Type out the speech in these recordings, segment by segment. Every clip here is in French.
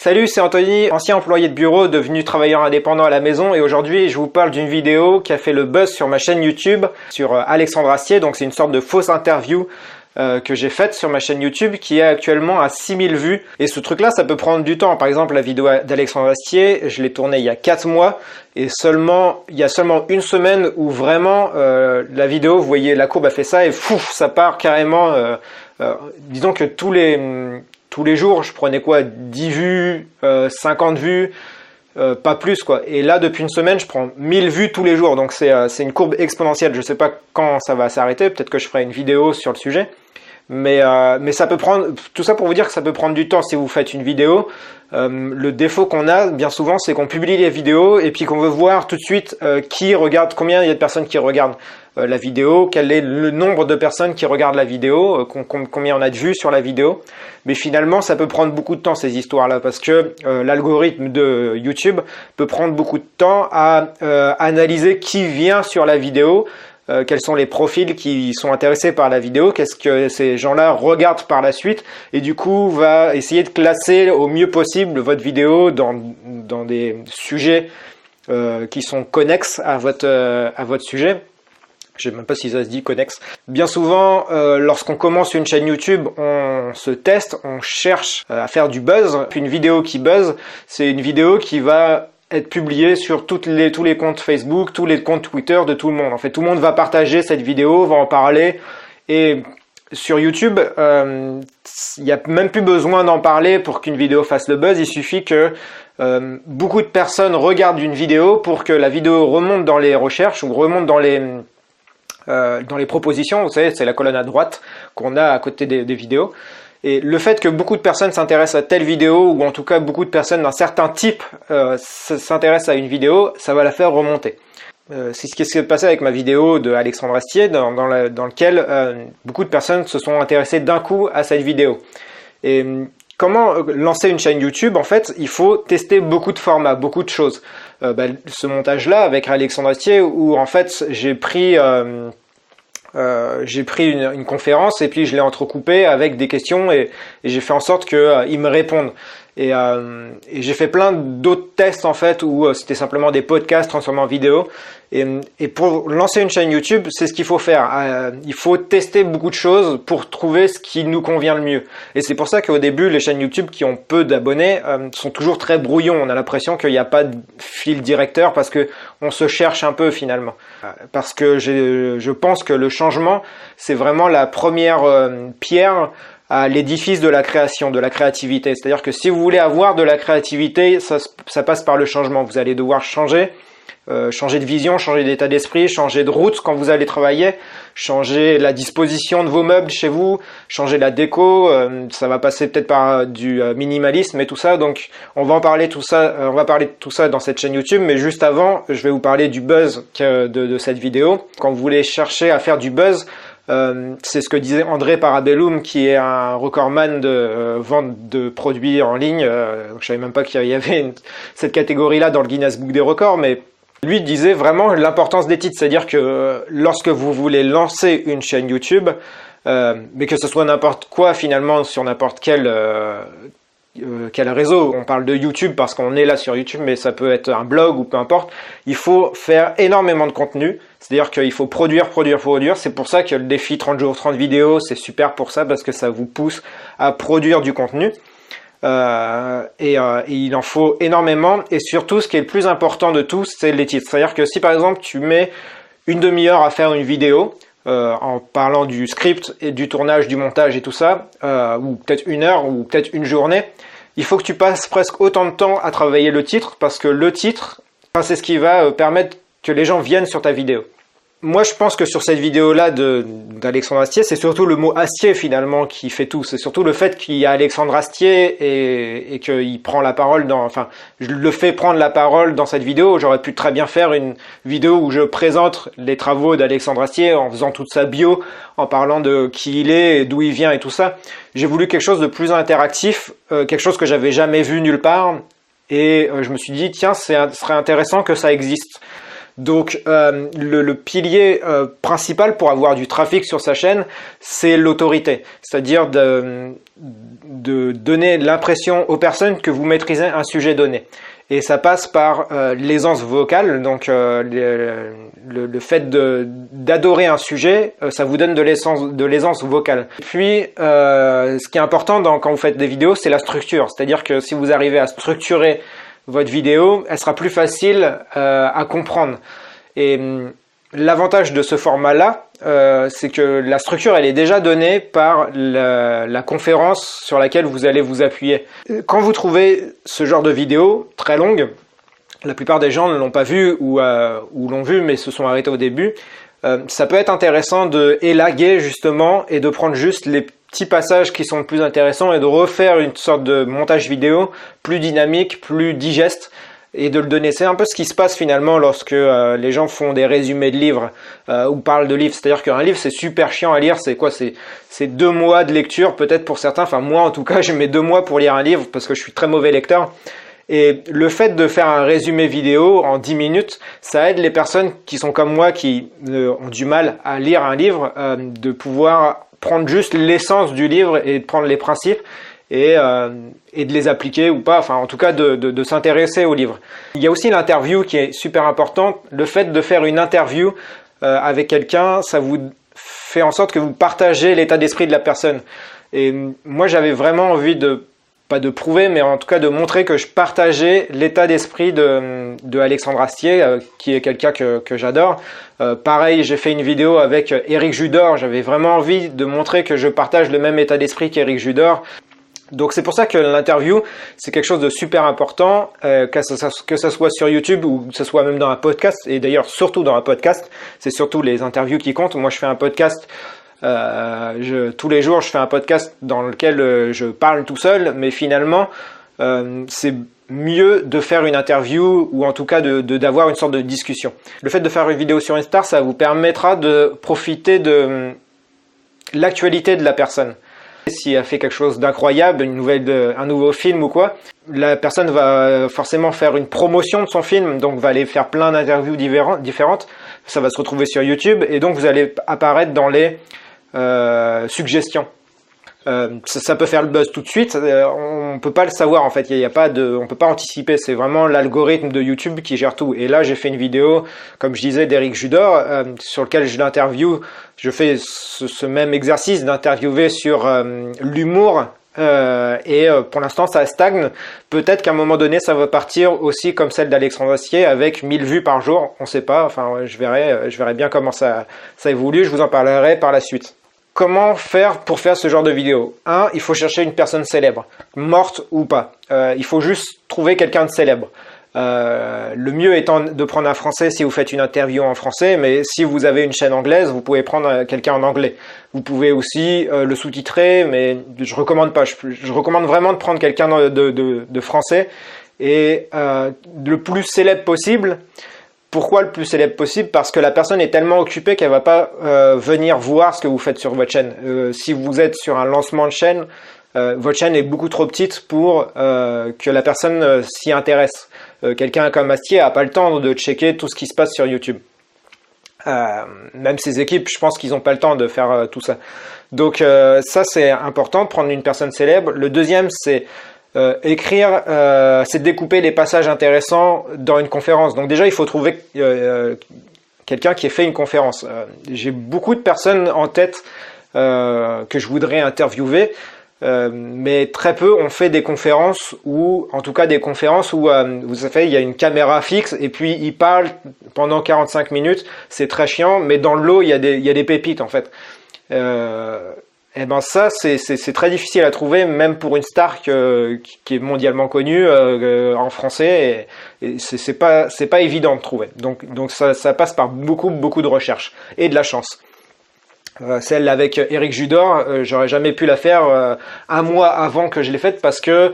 Salut, c'est Anthony, ancien employé de bureau devenu travailleur indépendant à la maison et aujourd'hui je vous parle d'une vidéo qui a fait le buzz sur ma chaîne YouTube sur Alexandre Astier. Donc c'est une sorte de fausse interview que j'ai faite sur ma chaîne YouTube qui est actuellement à 6000 vues. Et ce truc là ça peut prendre du temps. Par exemple la vidéo d'Alexandre Astier, je l'ai tournée il y a 4 mois et il y a seulement une semaine où vraiment la vidéo, vous voyez la courbe a fait ça et fouf, ça part carrément. Disons que tous les jours, je prenais quoi, 10 vues, 50 vues, pas plus quoi. Et là, depuis une semaine, je prends 1000 vues tous les jours. Donc c'est une courbe exponentielle. Je sais pas quand ça va s'arrêter. Peut-être que je ferai une vidéo sur le sujet. Mais ça peut prendre, tout ça pour vous dire que ça peut prendre du temps si vous faites une vidéo. Le défaut qu'on a bien souvent, c'est qu'on publie les vidéos et puis qu'on veut voir tout de suite qui regarde, combien il y a de personnes qui regardent la vidéo, quel est le nombre de personnes qui regardent la vidéo, combien on a de vues sur la vidéo. Mais finalement, ça peut prendre beaucoup de temps ces histoires-là parce que l'algorithme de YouTube peut prendre beaucoup de temps à analyser qui vient sur la vidéo. Quels sont les profils qui sont intéressés par la vidéo, qu'est-ce que ces gens-là regardent par la suite, et du coup va essayer de classer au mieux possible votre vidéo dans des sujets qui sont connexes à votre sujet. Je sais même pas si ça se dit connexe. Bien souvent, lorsqu'on commence une chaîne YouTube, on se teste, on cherche à faire du buzz. Une vidéo qui buzz, c'est une vidéo qui va être publié sur tous les comptes Facebook, tous les comptes Twitter de tout le monde. En fait, tout le monde va partager cette vidéo, va en parler. Et sur YouTube, il n'y a même plus besoin d'en parler pour qu'une vidéo fasse le buzz. Il suffit que beaucoup de personnes regardent une vidéo pour que la vidéo remonte dans les recherches ou remonte dans les propositions. Vous savez, c'est la colonne à droite qu'on a à côté des vidéos. Et le fait que beaucoup de personnes s'intéressent à telle vidéo, ou en tout cas beaucoup de personnes d'un certain type s'intéressent à une vidéo, ça va la faire remonter. C'est ce qui s'est passé avec ma vidéo de Alexandre Astier, dans lequel beaucoup de personnes se sont intéressées d'un coup à cette vidéo. Et comment lancer une chaîne YouTube? En fait, il faut tester beaucoup de formats, beaucoup de choses. Ce montage-là avec Alexandre Astier, où en fait j'ai pris une conférence et puis je l'ai entrecoupé avec des questions et j'ai fait en sorte qu'ils me répondent. Et j'ai fait plein d'autres tests en fait où c'était simplement des podcasts transformés en vidéo. Et pour lancer une chaîne YouTube, c'est ce qu'il faut faire. Il faut tester beaucoup de choses pour trouver ce qui nous convient le mieux. Et c'est pour ça qu'au début, les chaînes YouTube qui ont peu d'abonnés sont toujours très brouillons. On a l'impression qu'il n'y a pas de fil directeur parce que on se cherche un peu finalement. Parce que je pense que le changement, c'est vraiment la première pierre à l'édifice de la création, de la créativité. C'est-à-dire que si vous voulez avoir de la créativité, ça passe par le changement. Vous allez devoir changer de vision, changer d'état d'esprit, changer de route quand vous allez travailler, changer la disposition de vos meubles chez vous, changer la déco, ça va passer peut-être par du minimalisme et tout ça. Donc on va parler de tout ça dans cette chaîne YouTube, mais juste avant, je vais vous parler du buzz de cette vidéo. Quand vous voulez chercher à faire du buzz, c'est ce que disait André Parabellum, qui est un recordman de vente de produits en ligne. Je savais même pas qu'il y avait cette catégorie-là dans le Guinness Book des records, mais lui disait vraiment l'importance des titres. C'est-à-dire que lorsque vous voulez lancer une chaîne YouTube, mais que ce soit n'importe quoi finalement sur n'importe quel réseau, on parle de YouTube parce qu'on est là sur YouTube, mais ça peut être un blog ou peu importe, il faut faire énormément de contenu, c'est-à-dire qu'il faut produire. C'est pour ça que le défi 30 jours, 30 vidéos, c'est super pour ça, parce que ça vous pousse à produire du contenu. Et il en faut énormément, et surtout ce qui est le plus important de tout, c'est les titres. C'est-à-dire que si par exemple tu mets une demi-heure à faire une vidéo, en parlant du script et du tournage, du montage et tout ça, ou peut-être une heure ou peut-être une journée, il faut que tu passes presque autant de temps à travailler le titre, parce que le titre, c'est ce qui va permettre que les gens viennent sur ta vidéo. Moi, je pense que sur cette vidéo-là d'Alexandre Astier, c'est surtout le mot Astier finalement qui fait tout. C'est surtout le fait qu'il y a Alexandre Astier et qu'il prend la parole je le fais prendre la parole dans cette vidéo. J'aurais pu très bien faire une vidéo où je présente les travaux d'Alexandre Astier en faisant toute sa bio, en parlant de qui il est, d'où il vient et tout ça. J'ai voulu quelque chose de plus interactif, quelque chose que j'avais jamais vu nulle part. Et je me suis dit, tiens, ce serait intéressant que ça existe. Donc le pilier principal pour avoir du trafic sur sa chaîne, c'est l'autorité. C'est-à-dire de donner l'impression aux personnes que vous maîtrisez un sujet donné. Et ça passe par l'aisance vocale, donc le fait d'adorer un sujet, ça vous donne de l'aisance vocale. Puis, ce qui est important quand vous faites des vidéos, c'est la structure. C'est-à-dire que si vous arrivez à structurer votre vidéo, elle sera plus facile à comprendre. Et l'avantage de ce format-là, c'est que la structure, elle est déjà donnée par la conférence sur laquelle vous allez vous appuyer. Quand vous trouvez ce genre de vidéo très longue, la plupart des gens ne l'ont pas vu ou l'ont vu mais se sont arrêtés au début, ça peut être intéressant de élaguer justement et de prendre juste les petits passages qui sont le plus intéressants et de refaire une sorte de montage vidéo plus dynamique, plus digeste, et de le donner. C'est un peu ce qui se passe finalement lorsque les gens font des résumés de livres ou parlent de livres. C'est-à-dire qu'un livre, c'est super chiant à lire. C'est quoi? C'est 2 mois de lecture peut-être pour certains. Enfin moi en tout cas, je mets 2 mois pour lire un livre parce que je suis très mauvais lecteur. Et le fait de faire un résumé vidéo en 10 minutes, ça aide les personnes qui sont comme moi, qui ont du mal à lire un livre, de pouvoir prendre juste l'essence du livre et de prendre les principes et de les appliquer ou pas, enfin en tout cas de s'intéresser au livre. Il y a aussi l'interview qui est super importante. Le fait de faire une interview avec quelqu'un, ça vous fait en sorte que vous partagez l'état d'esprit de la personne. Et moi j'avais vraiment envie pas de prouver, mais en tout cas de montrer que je partageais l'état d'esprit de Alexandre Astier, qui est quelqu'un que j'adore. Pareil, j'ai fait une vidéo avec Éric Judor, j'avais vraiment envie de montrer que je partage le même état d'esprit qu'Éric Judor. Donc c'est pour ça que l'interview, c'est quelque chose de super important, que ça soit sur YouTube ou que ce soit même dans un podcast, et d'ailleurs surtout dans un podcast, c'est surtout les interviews qui comptent. Moi je fais un podcast, tous les jours je fais un podcast dans lequel je parle tout seul, mais finalement c'est mieux de faire une interview ou en tout cas d'avoir une sorte de discussion. Le fait de faire une vidéo sur Insta, ça vous permettra de profiter de l'actualité de la personne. Si elle fait quelque chose d'incroyable, un nouveau film ou quoi, la personne va forcément faire une promotion de son film, donc va aller faire plein d'interviews différentes. Ça va se retrouver sur YouTube et donc vous allez apparaître dans les suggestions. Ça peut faire le buzz tout de suite, on peut pas le savoir en fait, on peut pas anticiper, c'est vraiment l'algorithme de YouTube qui gère tout. Et là j'ai fait une vidéo, comme je disais, d'Éric Judor, sur lequel je l'interview, je fais ce même exercice d'interviewer sur l'humour, et pour l'instant ça stagne. Peut-être qu'à un moment donné ça va partir aussi comme celle d'Alexandre Astier avec 1000 vues par jour, on sait pas, enfin je verrai bien comment ça évolue, je vous en parlerai par la suite. Comment faire pour faire ce genre de vidéo? Il faut chercher une personne célèbre, morte ou pas. Il faut juste trouver quelqu'un de célèbre. Le mieux étant de prendre un français si vous faites une interview en français, mais si vous avez une chaîne anglaise, vous pouvez prendre quelqu'un en anglais. Vous pouvez aussi le sous-titrer, mais je recommande pas. Je recommande vraiment de prendre quelqu'un de français et le plus célèbre possible. Pourquoi le plus célèbre possible? Parce que la personne est tellement occupée qu'elle va pas venir voir ce que vous faites sur votre chaîne. Si vous êtes sur un lancement de chaîne, votre chaîne est beaucoup trop petite pour que la personne s'y intéresse. Quelqu'un comme Astier n'a pas le temps de checker tout ce qui se passe sur YouTube. Même ses équipes, je pense qu'ils n'ont pas le temps de faire tout ça. Donc ça c'est important, de prendre une personne célèbre. Le deuxième c'est écrire, c'est découper les passages intéressants dans une conférence. Donc déjà, il faut trouver quelqu'un qui ait fait une conférence. J'ai beaucoup de personnes en tête que je voudrais interviewer, mais très peu ont fait des conférences ou, en tout cas, des conférences où, vous savez, il y a une caméra fixe et puis ils parlent pendant 45 minutes. C'est très chiant, mais dans le lot, il y a des pépites en fait. Et ben ça c'est très difficile à trouver, même pour une star qui est mondialement connue en français, et c'est pas évident de trouver. Donc ça passe par beaucoup de recherche et de la chance. Celle avec Éric Judor, j'aurais jamais pu la faire un mois avant que je l'ai faite parce que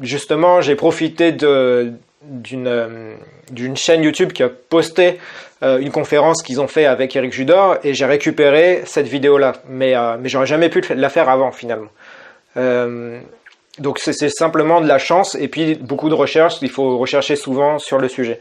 justement j'ai profité d'une chaîne YouTube qui a posté une conférence qu'ils ont fait avec Éric Judor et j'ai récupéré cette vidéo là, mais j'aurais jamais pu la faire avant finalement. Donc c'est simplement de la chance et puis beaucoup de recherche, il faut rechercher souvent sur le sujet.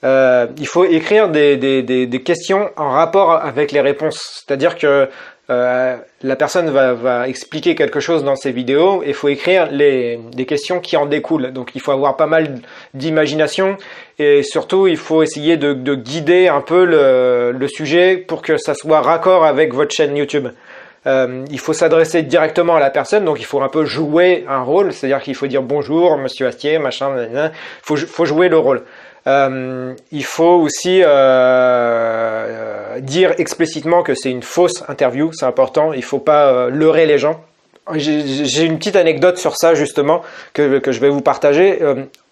il faut écrire des questions en rapport avec les réponses. C'est-à-dire que la personne va expliquer quelque chose dans ses vidéos et il faut écrire des questions qui en découlent. Donc il faut avoir pas mal d'imagination et surtout il faut essayer de guider un peu le sujet pour que ça soit raccord avec votre chaîne YouTube. Il faut s'adresser directement à la personne, donc il faut un peu jouer un rôle, c'est-à-dire qu'il faut dire bonjour, monsieur Astier, machin, il faut jouer le rôle. Il faut aussi dire explicitement que c'est une fausse interview, c'est important, il faut pas leurrer les gens. J'ai une petite anecdote sur ça justement que je vais vous partager.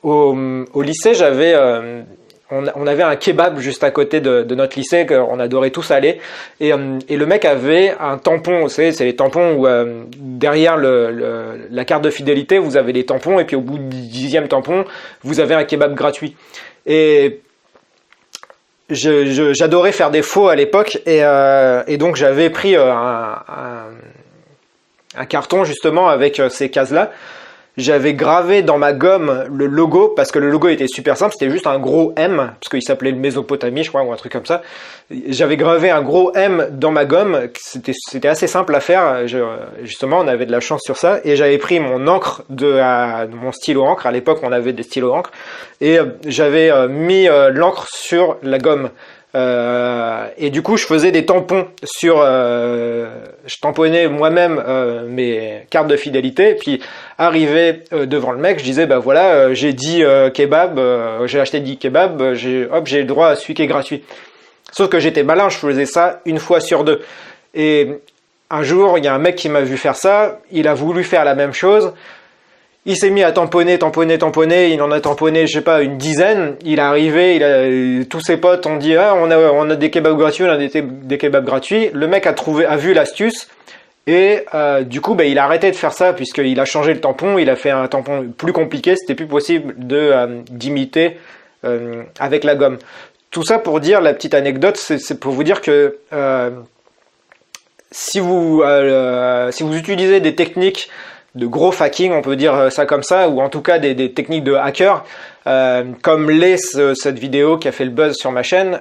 Au lycée, on avait un kebab juste à côté de notre lycée, qu'on adorait tous aller, et le mec avait un tampon, vous savez, c'est les tampons où derrière la carte de fidélité, vous avez les tampons, et puis au bout du 10e tampon, vous avez un kebab gratuit. Et j'adorais faire des faux à l'époque, et donc j'avais pris un carton justement avec ces cases-là. J'avais gravé dans ma gomme le logo, parce que le logo était super simple, c'était juste un gros M, parce qu'il s'appelait le Mésopotamie, je crois, ou un truc comme ça. J'avais gravé un gros M dans ma gomme, c'était assez simple à faire, justement, on avait de la chance sur ça, et j'avais pris mon encre mon stylo encre, à l'époque on avait des stylos encre, et j'avais mis l'encre sur la gomme. Et du coup je faisais des tampons je tamponnais moi-même mes cartes de fidélité, et puis arrivé devant le mec, je disais bah voilà, j'ai dit kebab, j'ai acheté 10 kebabs, j'ai le droit à celui qui est gratuit. Sauf que j'étais malin, je faisais ça une fois sur deux. Et un jour, il y a un mec qui m'a vu faire ça, il a voulu faire la même chose. Il s'est mis à tamponner, il en a tamponné, je sais pas, une dizaine. Il est arrivé, tous ses potes ont dit ah on a des kebabs gratuits, on a des kebabs gratuits. Le mec a vu l'astuce et du coup il a arrêté de faire ça puisqu'il a changé le tampon, il a fait un tampon plus compliqué, c'était plus possible d'imiter avec la gomme. Tout ça pour dire, la petite anecdote, c'est pour vous dire que si vous utilisez des techniques de gros hacking, on peut dire ça comme ça, ou en tout cas des techniques de hacker, comme cette vidéo qui a fait le buzz sur ma chaîne,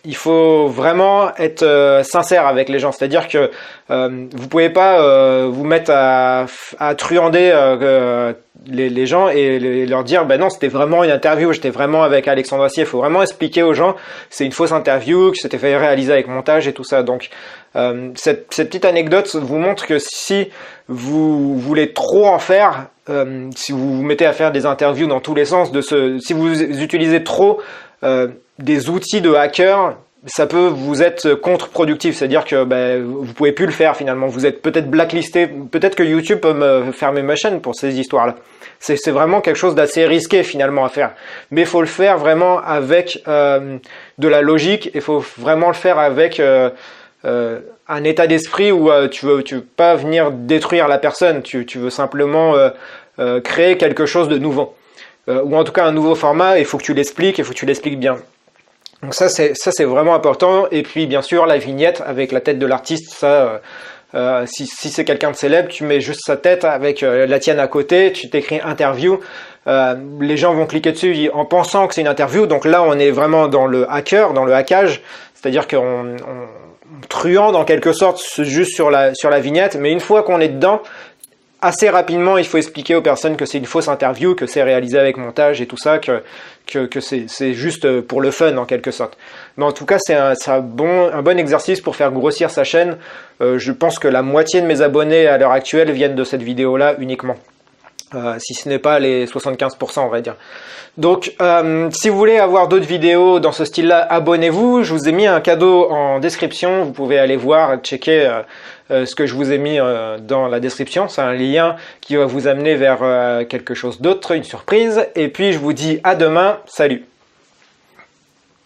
il faut vraiment être sincère avec les gens, c'est-à-dire que vous pouvez pas vous mettre à truander les gens et leur dire ben non, c'était vraiment une interview, j'étais vraiment avec Alexandre Astier. Il faut vraiment expliquer aux gens c'est une fausse interview, que c'était fait réaliser avec montage et tout ça. Donc cette petite anecdote vous montre que si vous voulez trop en faire, si vous vous mettez à faire des interviews dans tous les sens, si vous utilisez trop des outils de hacker, ça peut vous être contre-productif, c'est-à-dire que vous pouvez plus le faire finalement, vous êtes peut-être blacklisté, peut-être que YouTube peut me fermer ma chaîne pour ces histoires-là. C'est vraiment quelque chose d'assez risqué finalement à faire, mais il faut le faire vraiment avec de la logique, il faut vraiment le faire avec un état d'esprit où tu veux pas venir détruire la personne, tu veux simplement créer quelque chose de nouveau, ou en tout cas un nouveau format. Il faut que tu l'expliques bien. Donc ça c'est vraiment important. Et puis bien sûr la vignette avec la tête de l'artiste, ça si c'est quelqu'un de célèbre, tu mets juste sa tête avec la tienne à côté, tu t'écris interview, les gens vont cliquer dessus en pensant que c'est une interview. Donc là on est vraiment dans le hacker, dans le hackage, c'est-à-dire qu'on truand en quelque sorte juste sur la vignette, mais une fois qu'on est dedans, assez rapidement il faut expliquer aux personnes que c'est une fausse interview, que c'est réalisé avec montage et tout ça, que c'est juste pour le fun en quelque sorte. Mais en tout cas c'est un bon exercice pour faire grossir sa chaîne. Je pense que la moitié de mes abonnés à l'heure actuelle viennent de cette vidéo là uniquement. Si ce n'est pas les 75% on va dire. Donc si vous voulez avoir d'autres vidéos dans ce style là, abonnez-vous. Je vous ai mis un cadeau en description, vous pouvez aller voir, checker ce que je vous ai mis dans la description. C'est un lien qui va vous amener vers quelque chose d'autre, une surprise. Et puis je vous dis à demain, salut.